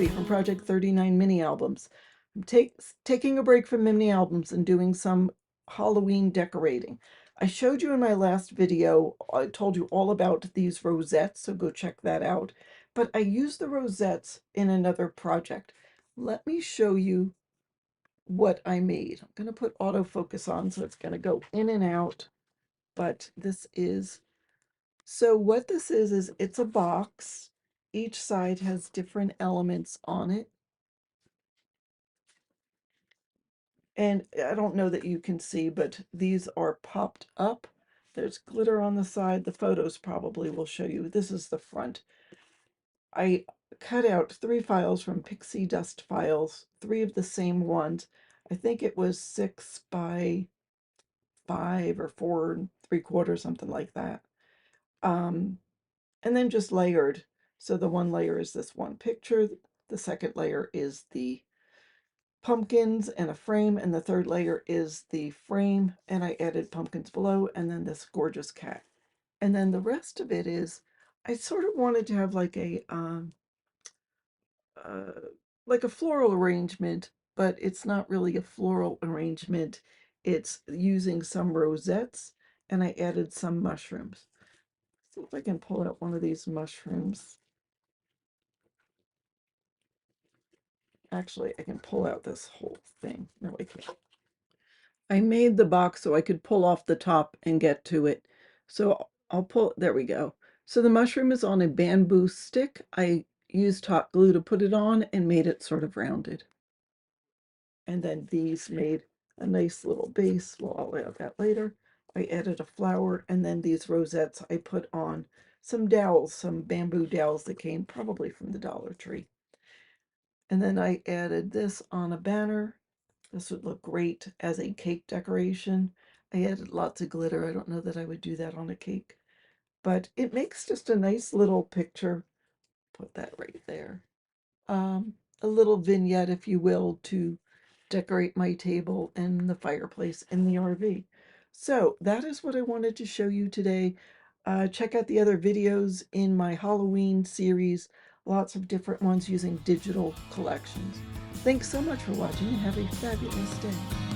Debbie from Project 39 Mini Albums. I'm taking a break from mini albums and doing some Halloween decorating. I showed you in my last video, I told you all about these rosettes, so go check that out. But I used the rosettes in another project. Let me show you what I made. I'm going to put autofocus on, so it's going to go in and out. But this is, so what this is it's a box. Each side has different elements on it. And I don't know that you can see, but these are popped up. There's glitter on the side. The photos probably will show you. This is the front. I cut out 3 files from Pixie Dust Files, 3 of the same ones. I think it was 6 by 5 or 4 3/4, something like that. And then just layered. So the one layer is this one picture. The second layer is the pumpkins and a frame, and the third layer is the frame, and I added pumpkins below, and then this gorgeous cat. And then the rest of it is, I sort of wanted to have uh, like a floral arrangement, but it's not really a floral arrangement. It's using some rosettes, and I added some mushrooms. See if I can pull out one of these mushrooms. Actually, I can pull out this whole thing. No, I can't. I made the box so I could pull off the top and get to it. So I'll pull, there we go. So the mushroom is on a bamboo stick. I used hot glue to put it on and made it sort of rounded. And then these made a nice little base. Well, I'll add that later. I added a flower, and then these rosettes I put on some dowels, some bamboo dowels that came probably from the Dollar Tree. And then I added this on a banner. This would look great as a cake decoration. I added lots of glitter. I don't know that I would do that on a cake, but it makes just a nice little picture. Put that right there. A little vignette, if you will, to decorate my table and the fireplace in the RV. So that is what I wanted to show you today. Check out the other videos in my Halloween series, lots of different ones using digital collections. Thanks so much for watching and have a fabulous day.